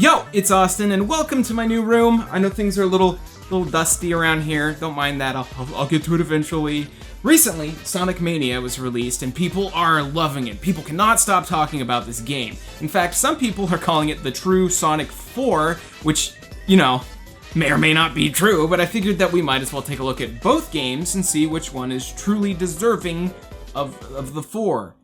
Yo, it's Austin, and welcome to my new room. I know things are a little dusty around here. Don't mind that, I'll get to it eventually. Recently, Sonic Mania was released, and people are loving it. People cannot stop talking about this game. In fact, some people are calling it the true Sonic 4, which, you know, may or may not be true, but I figured that we might as well take a look at both games and see which one is truly deserving of the 4.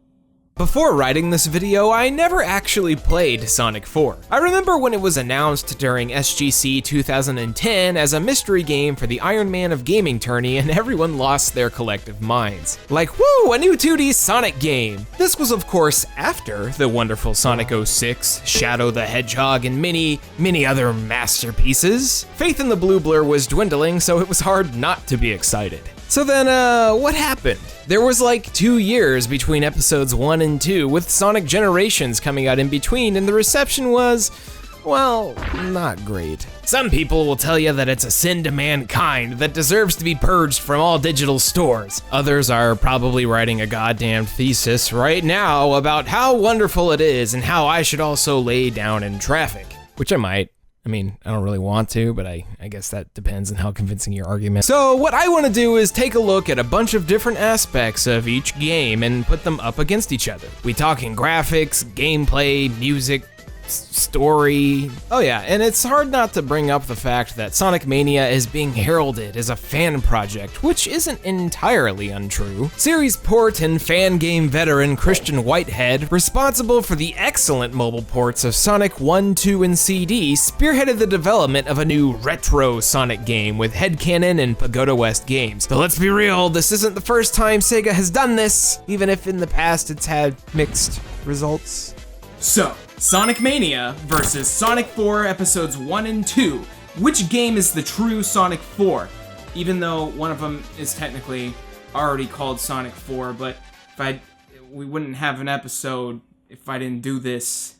Before writing this video, I never actually played Sonic 4. I remember when it was announced during SGC 2010 as a mystery game for the Iron Man of Gaming tourney, and everyone lost their collective minds. Like, woo, a new 2D Sonic game! This was of course after the wonderful Sonic 06, Shadow the Hedgehog, and many other masterpieces. Faith in the Blue Blur was dwindling, so it was hard not to be excited. So then, what happened? There was like 2 years between episodes 1 and 2, with Sonic Generations coming out in between, and the reception was, well, not great. Some people will tell you that it's a sin to mankind that deserves to be purged from all digital stores. Others are probably writing a goddamn thesis right now about how wonderful it is and how I should also lay down in traffic, which I might. I mean, I don't really want to, but I guess that depends on how convincing your argument. So what I want to do is take a look at a bunch of different aspects of each game and put them up against each other. We talking graphics, gameplay, music, story. Oh yeah, and it's hard not to bring up the fact that Sonic Mania is being heralded as a fan project, which isn't entirely untrue. Series port and fan game veteran Christian Whitehead, responsible for the excellent mobile ports of Sonic 1, 2, and CD, spearheaded the development of a new retro Sonic game with Headcanon and Pagoda West Games. But let's be real, this isn't the first time Sega has done this, even if in the past it's had mixed results. So, Sonic Mania versus Sonic 4 episodes 1 and 2. Which game is the true Sonic 4? Even though one of them is technically already called Sonic 4, but we wouldn't have an episode if I didn't do this.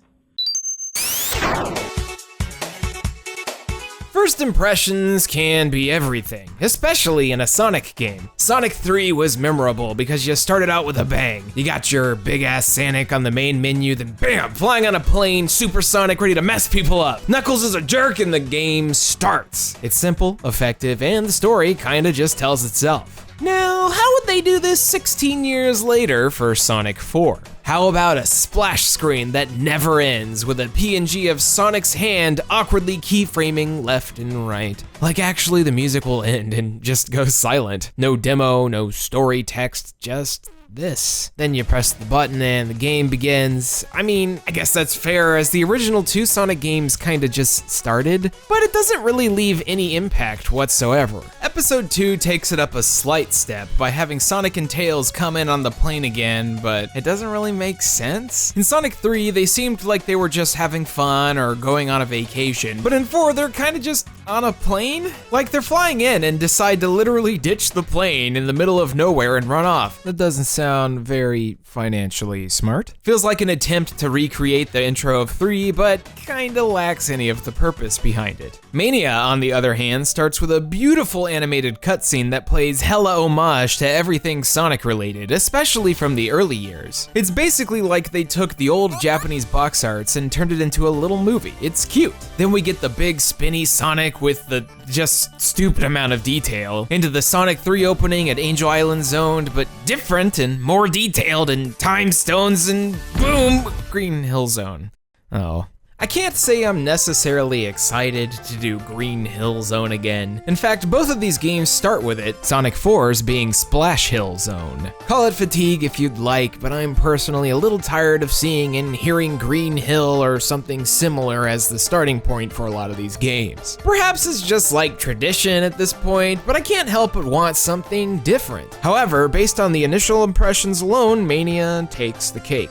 First impressions can be everything, especially in a Sonic game. Sonic 3 was memorable because you started out with a bang. You got your big-ass Sonic on the main menu, then bam, flying on a plane, supersonic, ready to mess people up. Knuckles is a jerk and the game starts. It's simple, effective, and the story kinda just tells itself. Now, how would they do this 16 years later for Sonic 4? How about a splash screen that never ends with a PNG of Sonic's hand awkwardly keyframing left and right? Like actually the music will end and just go silent. No demo, no story text, just this. Then you press the button and the game begins. I mean, I guess that's fair as the original 2 Sonic games kinda just started, but it doesn't really leave any impact whatsoever. Episode 2 takes it up a slight step by having Sonic and Tails come in on the plane again, but it doesn't really make sense. In Sonic 3, they seemed like they were just having fun or going on a vacation, but in 4, they're kinda just on a plane? Like they're flying in and decide to literally ditch the plane in the middle of nowhere and run off. That doesn't sound very financially smart. Feels like an attempt to recreate the intro of 3, but kinda lacks any of the purpose behind it. Mania, on the other hand, starts with a beautiful animated cutscene that plays hella homage to everything Sonic related, especially from the early years. It's basically like they took the old Japanese box arts and turned it into a little movie. It's cute. Then we get the big spinny Sonic with the just stupid amount of detail, into the Sonic 3 opening at Angel Island Zoned, but different and more detailed and time stones and boom, Green Hill Zone. Oh. I can't say I'm necessarily excited to do Green Hill Zone again. In fact, both of these games start with it, Sonic 4's being Splash Hill Zone. Call it fatigue if you'd like, but I'm personally a little tired of seeing and hearing Green Hill or something similar as the starting point for a lot of these games. Perhaps it's just like tradition at this point, but I can't help but want something different. However, based on the initial impressions alone, Mania takes the cake.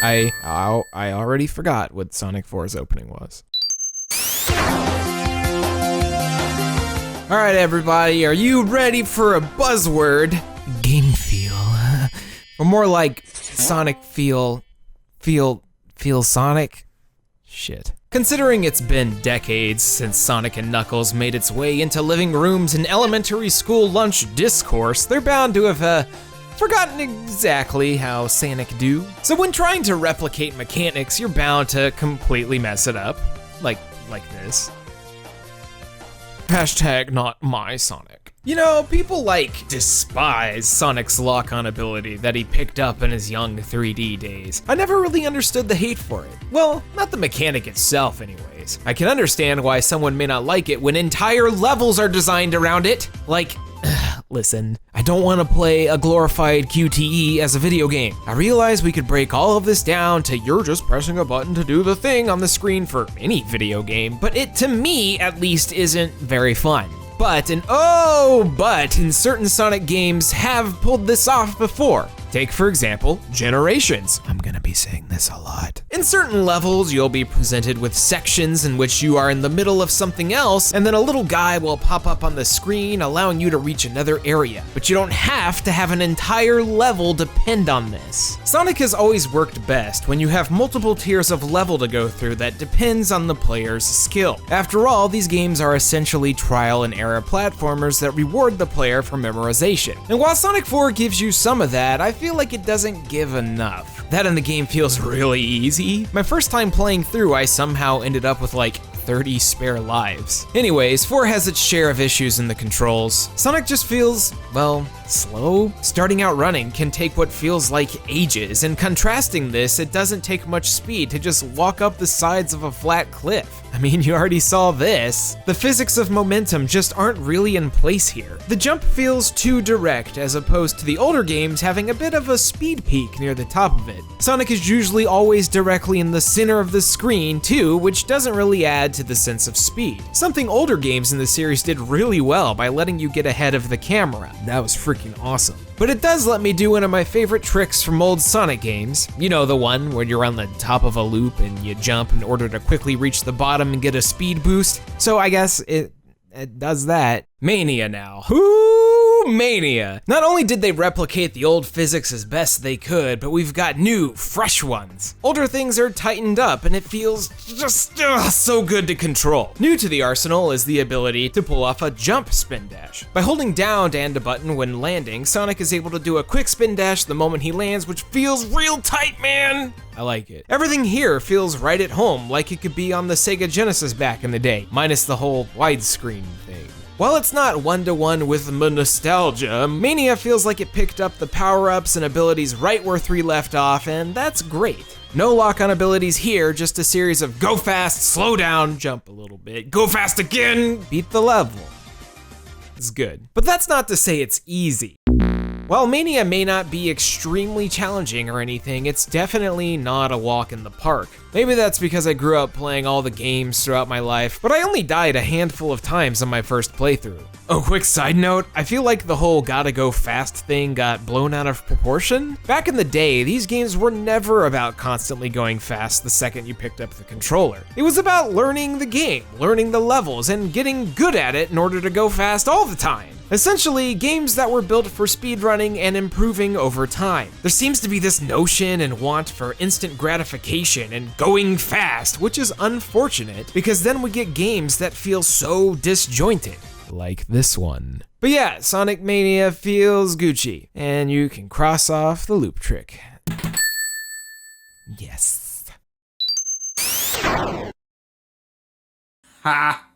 I already forgot what Sonic 4's opening was. All right, everybody, are you ready for a buzzword? Game feel. Or more like Sonic feel Sonic? Shit. Considering it's been decades since Sonic and Knuckles made its way into living rooms and elementary school lunch discourse, they're bound to have, forgotten exactly how Sonic do. So when trying to replicate mechanics, you're bound to completely mess it up. like this. Hashtag not my Sonic. You know, people despise Sonic's lock-on ability that he picked up in his young 3D days. I never really understood the hate for it. Well, not the mechanic itself anyways. I can understand why someone may not like it when entire levels are designed around it. Listen, I don't want to play a glorified QTE as a video game. I realize we could break all of this down to you're just pressing a button to do the thing on the screen for any video game, but it, to me at least, isn't very fun. But in certain Sonic games have pulled this off before. Take, for example, Generations. I'm gonna be saying this a lot. In certain levels, you'll be presented with sections in which you are in the middle of something else, and then a little guy will pop up on the screen, allowing you to reach another area. But you don't have to have an entire level depend on this. Sonic has always worked best when you have multiple tiers of level to go through that depends on the player's skill. After all, these games are essentially trial and error platformers that reward the player for memorization. And while Sonic 4 gives you some of that, I feel like it doesn't give enough. That in the game feels really easy. My first time playing through, I somehow ended up with 30 spare lives. Anyways, 4 has its share of issues in the controls. Sonic just feels, well, slow. Starting out running can take what feels like ages, and contrasting this, it doesn't take much speed to just walk up the sides of a flat cliff. I mean, you already saw this. The physics of momentum just aren't really in place here. The jump feels too direct, as opposed to the older games having a bit of a speed peak near the top of it. Sonic is usually always directly in the center of the screen too, which doesn't really add to the sense of speed. Something older games in the series did really well by letting you get ahead of the camera. That was freaking awesome. But it does let me do one of my favorite tricks from old Sonic games. You know, the one where you're on the top of a loop and you jump in order to quickly reach the bottom and get a speed boost. So I guess it does that. Mania now. Ooh, Mania. Not only did they replicate the old physics as best they could, but we've got new, fresh ones. Older things are tightened up and it feels just so good to control. New to the arsenal is the ability to pull off a jump spin dash. By holding down and a button when landing, Sonic is able to do a quick spin dash the moment he lands, which feels real tight, man. I like it. Everything here feels right at home, like it could be on the Sega Genesis back in the day, minus the whole widescreen thing. While it's not one-to-one with nostalgia, Mania feels like it picked up the power-ups and abilities right where 3 left off, and that's great. No lock-on abilities here, just a series of go fast, slow down, jump a little bit, go fast again, beat the level. It's good. But that's not to say it's easy. While Mania may not be extremely challenging or anything, it's definitely not a walk in the park. Maybe that's because I grew up playing all the games throughout my life, but I only died a handful of times on my first playthrough. Oh, quick side note, I feel like the whole gotta go fast thing got blown out of proportion. Back in the day, these games were never about constantly going fast the second you picked up the controller. It was about learning the game, learning the levels, and getting good at it in order to go fast all the time. Essentially, games that were built for speedrunning and improving over time. There seems to be this notion and want for instant gratification and going fast, which is unfortunate because then we get games that feel so disjointed. Like this one. But yeah, Sonic Mania feels Gucci, and you can cross off the loop trick. Yes. Ha!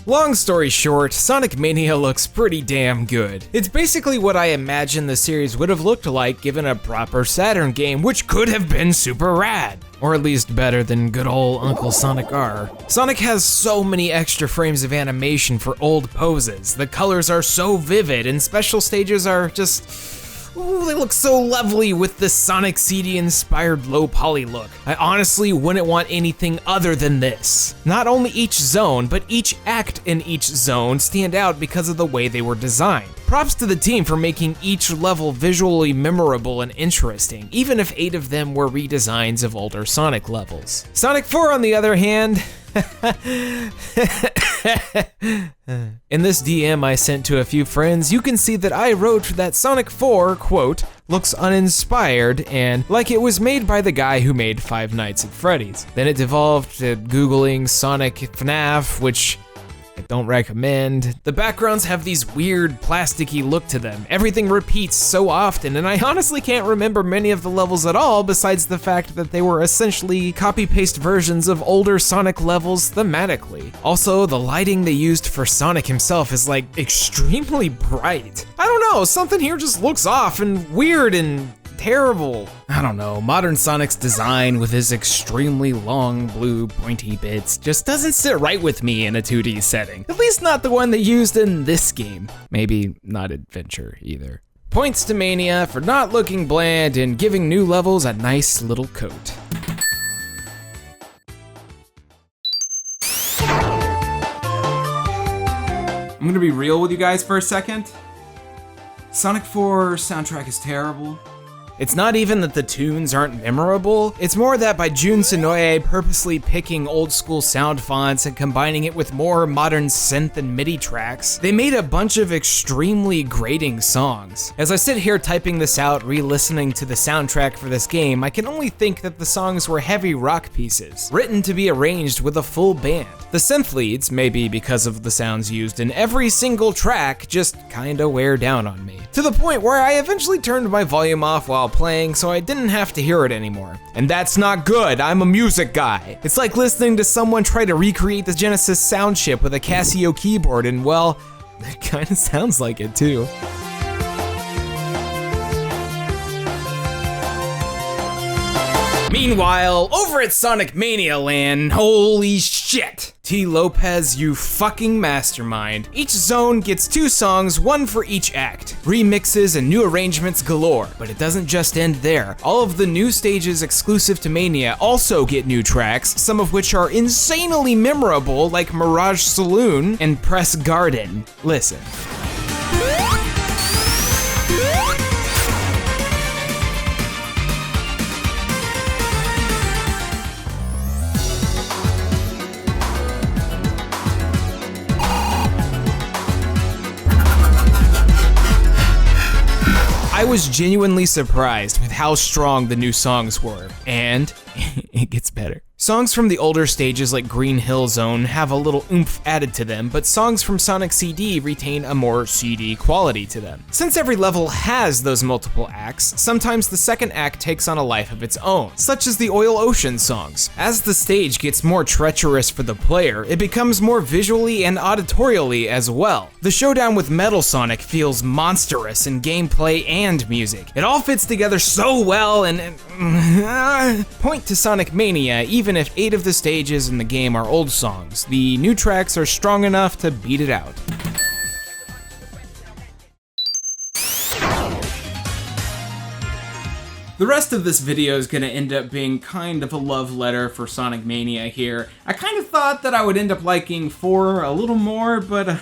Long story short, Sonic Mania looks pretty damn good. It's basically what I imagine the series would have looked like given a proper Saturn game, which could have been super rad. Or at least better than good old Uncle Sonic R. Sonic has so many extra frames of animation for old poses. The colors are so vivid and special stages are just... ooh, they look so lovely with the Sonic CD-inspired low-poly look. I honestly wouldn't want anything other than this. Not only each zone, but each act in each zone stand out because of the way they were designed. Props to the team for making each level visually memorable and interesting, even if 8 of them were redesigns of older Sonic levels. Sonic 4, on the other hand, in this DM I sent to a few friends, you can see that I wrote that Sonic 4, quote, looks uninspired and like it was made by the guy who made Five Nights at Freddy's. Then it devolved to Googling Sonic FNAF, which I don't recommend. The backgrounds have these weird plasticky look to them. Everything repeats so often, and I honestly can't remember many of the levels at all besides the fact that they were essentially copy-paste versions of older Sonic levels thematically. Also, the lighting they used for Sonic himself is like extremely bright. I don't know, something here just looks off and weird and terrible. I don't know, modern Sonic's design with his extremely long blue pointy bits just doesn't sit right with me in a 2D setting. At least not the one they used in this game. Maybe not Adventure either. Points to Mania for not looking bland and giving new levels a nice little coat. I'm gonna be real with you guys for a second. Sonic 4 soundtrack is terrible. It's not even that the tunes aren't memorable, it's more that by Jun Senoue purposely picking old school sound fonts and combining it with more modern synth and MIDI tracks, they made a bunch of extremely grating songs. As I sit here typing this out, re-listening to the soundtrack for this game, I can only think that the songs were heavy rock pieces, written to be arranged with a full band. The synth leads, maybe because of the sounds used in every single track, just kinda wear down on me. To the point where I eventually turned my volume off while playing so I didn't have to hear it anymore. And that's not good, I'm a music guy. It's like listening to someone try to recreate the Genesis sound chip with a Casio keyboard, and well, it kinda sounds like it too. Meanwhile, over at Sonic Mania Land, holy shit! T. Lopez, you fucking mastermind. Each zone gets 2 songs, 1 for each act. Remixes and new arrangements galore, but it doesn't just end there. All of the new stages exclusive to Mania also get new tracks, some of which are insanely memorable, like Mirage Saloon and Press Garden. Listen. I was genuinely surprised with how strong the new songs were, and it gets better. Songs from the older stages like Green Hill Zone have a little oomph added to them, but songs from Sonic CD retain a more CD quality to them. Since every level has those multiple acts, sometimes the second act takes on a life of its own, such as the Oil Ocean songs. As the stage gets more treacherous for the player, it becomes more visually and auditorially as well. The showdown with Metal Sonic feels monstrous in gameplay and music. It all fits together so well and point to Sonic Mania, even if 8 of the stages in the game are old songs, the new tracks are strong enough to beat it out. The rest of this video is gonna end up being kind of a love letter for Sonic Mania here. I kind of thought that I would end up liking 4 a little more, but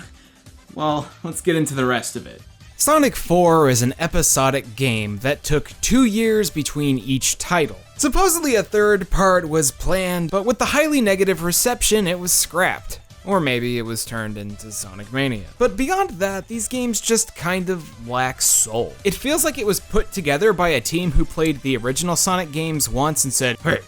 well, let's get into the rest of it. Sonic 4 is an episodic game that took 2 years between each title. Supposedly a third part was planned, but with the highly negative reception, it was scrapped. Or maybe it was turned into Sonic Mania. But beyond that, these games just kind of lack soul. It feels like it was put together by a team who played the original Sonic games once and said, hey,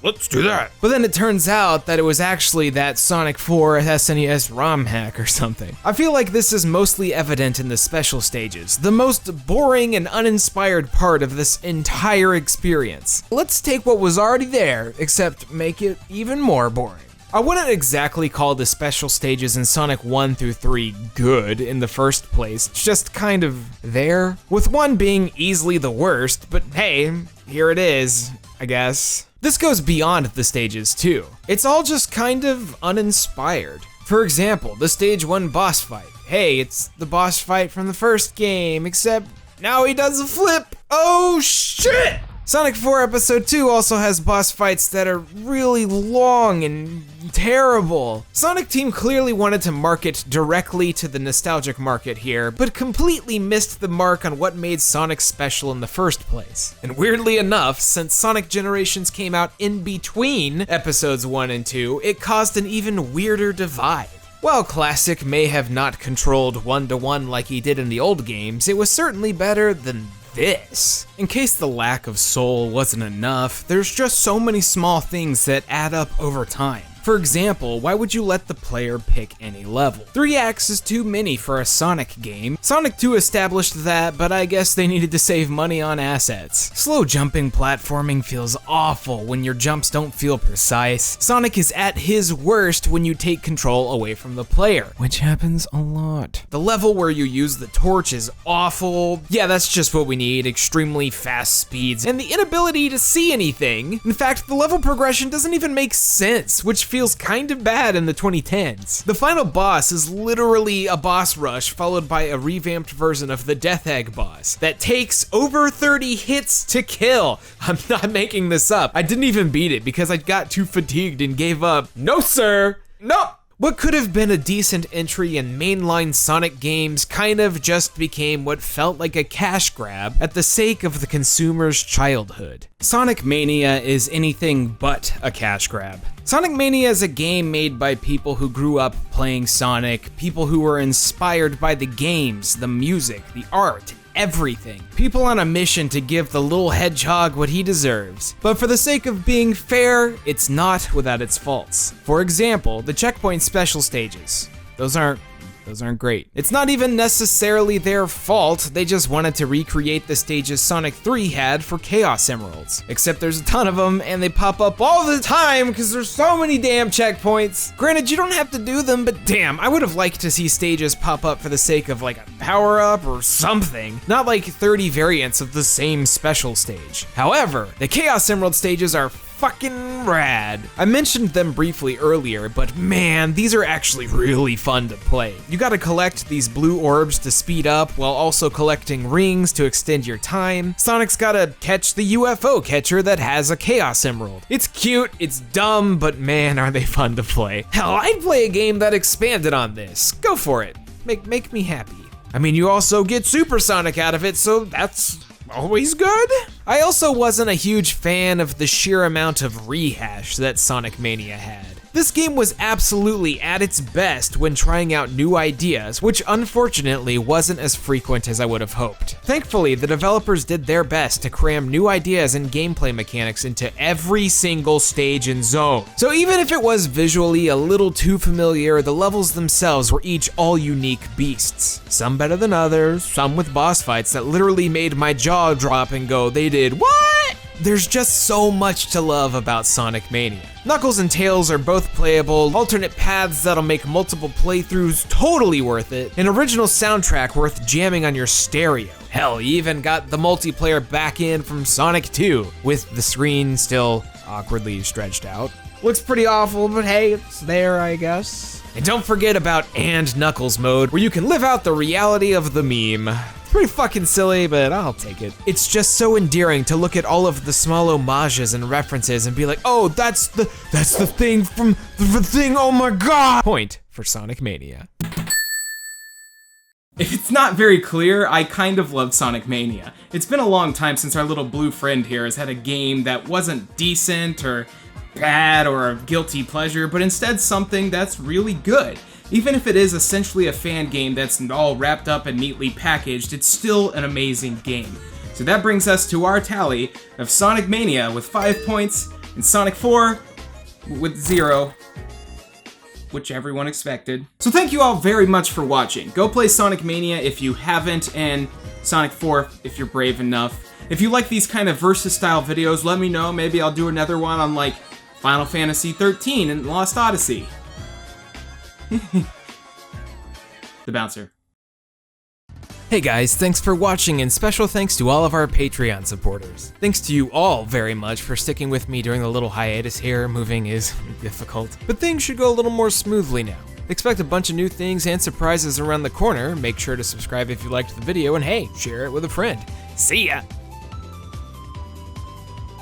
let's do that. But then it turns out that it was actually that Sonic 4 SNES ROM hack or something. I feel like this is mostly evident in the special stages, the most boring and uninspired part of this entire experience. Let's take what was already there, except make it even more boring. I wouldn't exactly call the special stages in Sonic 1 through 3 good in the first place, just kind of there, with 1 being easily the worst, but hey, here it is, I guess. This goes beyond the stages too. It's all just kind of uninspired. For example, the stage 1 boss fight. Hey, it's the boss fight from the first game, except now he does a flip. Oh shit! Sonic 4 Episode 2 also has boss fights that are really long and terrible. Sonic Team clearly wanted to market directly to the nostalgic market here, but completely missed the mark on what made Sonic special in the first place. And weirdly enough, since Sonic Generations came out in between Episodes 1 and 2, it caused an even weirder divide. While Classic may have not controlled one-to-one like he did in the old games, it was certainly better than this. In case the lack of soul wasn't enough, there's just so many small things that add up over time. For example, why would you let the player pick any level? 3 acts is too many for a Sonic game. Sonic 2 established that, but I guess they needed to save money on assets. Slow jumping platforming feels awful when your jumps don't feel precise. Sonic is at his worst when you take control away from the player, which happens a lot. The level where you use the torch is awful. Yeah, that's just what we need, extremely fast speeds, and the inability to see anything. In fact, the level progression doesn't even make sense, which feels kind of bad in the 2010s. The final boss is literally a boss rush followed by a revamped version of the Death Egg boss that takes over 30 hits to kill. I'm not making this up. I didn't even beat it because I got too fatigued and gave up. No, sir. No. What could have been a decent entry in mainline Sonic games kind of just became what felt like a cash grab at the sake of the consumer's childhood. Sonic Mania is anything but a cash grab. Sonic Mania is a game made by people who grew up playing Sonic, people who were inspired by the games, the music, the art, everything. People on a mission to give the little hedgehog what he deserves. But for the sake of being fair, it's not without its faults. For example, the checkpoint special stages. Those aren't great. It's not even necessarily their fault, they just wanted to recreate the stages Sonic 3 had for Chaos Emeralds. Except there's a ton of them, and they pop up all the time because there's so many damn checkpoints. Granted, you don't have to do them, but damn, I would have liked to see stages pop up for the sake of like a power-up or something. Not like 30 variants of the same special stage. However, the Chaos Emerald stages are fucking rad. I mentioned them briefly earlier, but man, these are actually really fun to play. You gotta collect these blue orbs to speed up while also collecting rings to extend your time. Sonic's gotta catch the UFO catcher that has a Chaos Emerald. It's cute, it's dumb, but man, are they fun to play. Hell, I'd play a game that expanded on this. Go for it. Make me happy. I mean, you also get Super Sonic out of it, so that's always good. I also wasn't a huge fan of the sheer amount of rehash that Sonic Mania had. This game was absolutely at its best when trying out new ideas, which unfortunately wasn't as frequent as I would have hoped. Thankfully, the developers did their best to cram new ideas and gameplay mechanics into every single stage and zone. So even if it was visually a little too familiar, the levels themselves were each all unique beasts. Some better than others, some with boss fights that literally made my jaw drop and go, they did what? There's just so much to love about Sonic Mania. Knuckles and Tails are both playable, alternate paths that'll make multiple playthroughs totally worth it, an original soundtrack worth jamming on your stereo. Hell, you even got the multiplayer back in from Sonic 2, with the screen still awkwardly stretched out. Looks pretty awful, but hey, it's there, I guess. And don't forget about And Knuckles mode, where you can live out the reality of the meme. It's pretty fucking silly, but I'll take it. It's just so endearing to look at all of the small homages and references and be like, oh, that's the thing from the thing, oh my god! Point for Sonic Mania. If it's not very clear, I kind of love Sonic Mania. It's been a long time since our little blue friend here has had a game that wasn't decent or bad or a guilty pleasure, but instead something that's really good. Even if it is essentially a fan game that's all wrapped up and neatly packaged, it's still an amazing game. So that brings us to our tally of Sonic Mania with 5 points and Sonic 4 with 0, which everyone expected. So thank you all very much for watching. Go play Sonic Mania if you haven't, and Sonic 4 if you're brave enough. If you like these kind of versus style videos, let me know. Maybe I'll do another one on like Final Fantasy 13 and Lost Odyssey. The bouncer. Hey guys, thanks for watching, and special thanks to all of our Patreon supporters. Thanks to you all very much for sticking with me during the little hiatus here. Moving is difficult, but things should go a little more smoothly now. Expect a bunch of new things and surprises around the corner. Make sure to subscribe if you liked the video, and hey, share it with a friend. See ya!